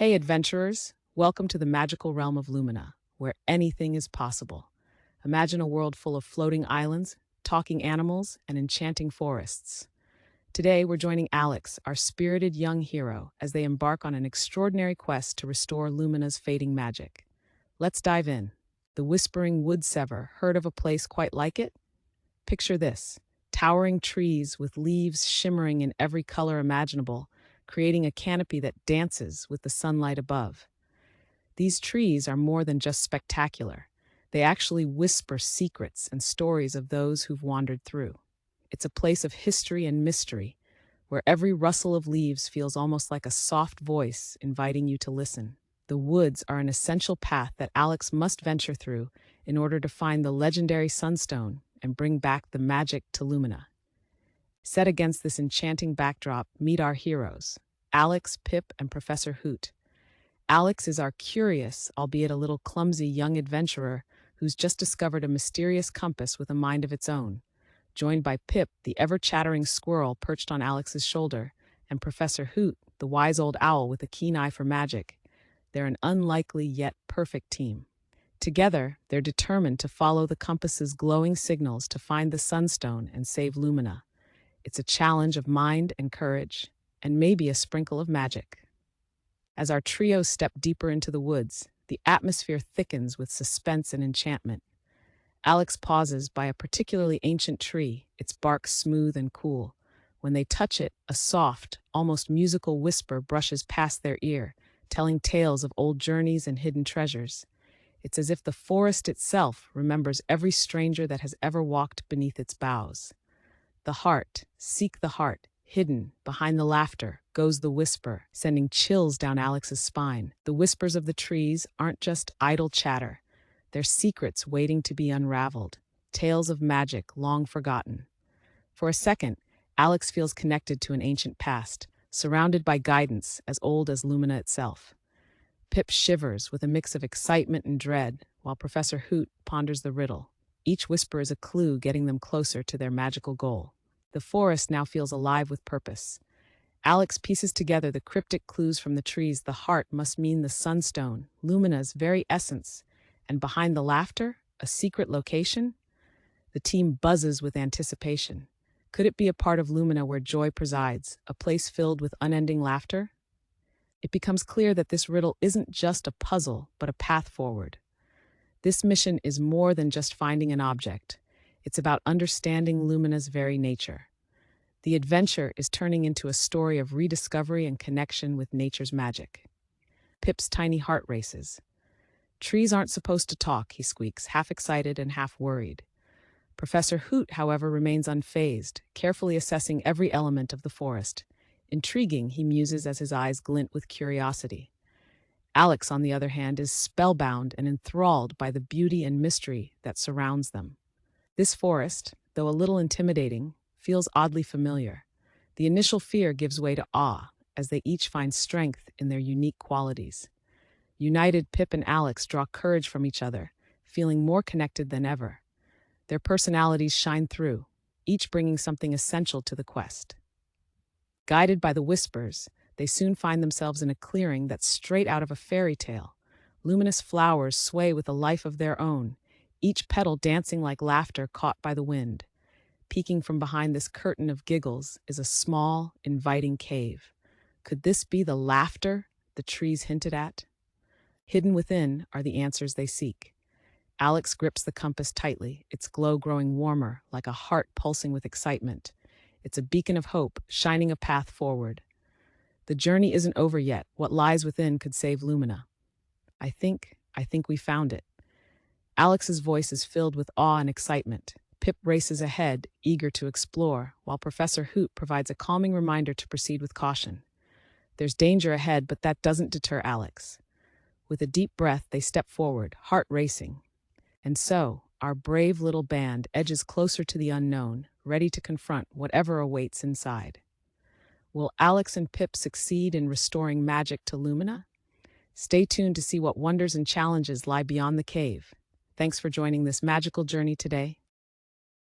Hey, adventurers! Welcome to the magical realm of Lumina, where anything is possible. Imagine a world full of floating islands, talking animals, and enchanting forests. Today, we're joining Alex, our spirited young hero, as they embark on an extraordinary quest to restore Lumina's fading magic. Let's dive in. The Whispering Wood Sever, heard of a place quite like it? Picture this: towering trees with leaves shimmering in every color imaginable, creating a canopy that dances with the sunlight above. These trees are more than just spectacular. They actually whisper secrets and stories of those who've wandered through. It's a place of history and mystery, where every rustle of leaves feels almost like a soft voice inviting you to listen. The woods are an essential path that Alex must venture through in order to find the legendary Sunstone and bring back the magic to Lumina. Set against this enchanting backdrop, meet our heroes, Alex, Pip, and Professor Hoot. Alex is our curious, albeit a little clumsy young adventurer who's just discovered a mysterious compass with a mind of its own, joined by Pip, the ever-chattering squirrel perched on Alex's shoulder, and Professor Hoot, the wise old owl with a keen eye for magic. They're an unlikely yet perfect team. Together, they're determined to follow the compass's glowing signals to find the Sunstone and save Lumina. It's a challenge of mind and courage, and maybe a sprinkle of magic. As our trio step deeper into the woods, the atmosphere thickens with suspense and enchantment. Alex pauses by a particularly ancient tree, its bark smooth and cool. When they touch it, a soft, almost musical whisper brushes past their ear, telling tales of old journeys and hidden treasures. It's as if the forest itself remembers every stranger that has ever walked beneath its boughs. The heart, seek the heart, hidden behind the laughter, goes the whisper, sending chills down Alex's spine. The whispers of the trees aren't just idle chatter. They're secrets waiting to be unraveled, tales of magic long forgotten. For a second, Alex feels connected to an ancient past, surrounded by guidance as old as Lumina itself. Pip shivers with a mix of excitement and dread, while Professor Hoot ponders the riddle. Each whisper is a clue getting them closer to their magical goal. The forest now feels alive with purpose. Alex pieces together the cryptic clues from the trees. The heart must mean the Sunstone, Lumina's very essence. And behind the laughter, a secret location? The team buzzes with anticipation. Could it be a part of Lumina where joy presides, a place filled with unending laughter? It becomes clear that this riddle isn't just a puzzle, but a path forward. This mission is more than just finding an object. It's about understanding Lumina's very nature. The adventure is turning into a story of rediscovery and connection with nature's magic. Pip's tiny heart races. Trees aren't supposed to talk, he squeaks, half excited and half worried. Professor Hoot, however, remains unfazed, carefully assessing every element of the forest. Intriguing, he muses as his eyes glint with curiosity. Alex, on the other hand, is spellbound and enthralled by the beauty and mystery that surrounds them. This forest, though a little intimidating, feels oddly familiar. The initial fear gives way to awe, as they each find strength in their unique qualities. United, Pip and Alex draw courage from each other, feeling more connected than ever. Their personalities shine through, each bringing something essential to the quest. Guided by the whispers, they soon find themselves in a clearing that's straight out of a fairy tale. Luminous flowers sway with a life of their own, each petal dancing like laughter caught by the wind. Peeking from behind this curtain of giggles is a small, inviting cave. Could this be the laughter the trees hinted at? Hidden within are the answers they seek. Alex grips the compass tightly, its glow growing warmer, like a heart pulsing with excitement. It's a beacon of hope, shining a path forward. The journey isn't over yet. What lies within could save Lumina. I think we found it. Alex's voice is filled with awe and excitement. Pip races ahead, eager to explore, while Professor Hoot provides a calming reminder to proceed with caution. There's danger ahead, but that doesn't deter Alex. With a deep breath, they step forward, heart racing. And so, our brave little band edges closer to the unknown, ready to confront whatever awaits inside. Will Alex and Pip succeed in restoring magic to Lumina? Stay tuned to see what wonders and challenges lie beyond the cave. Thanks for joining this magical journey today.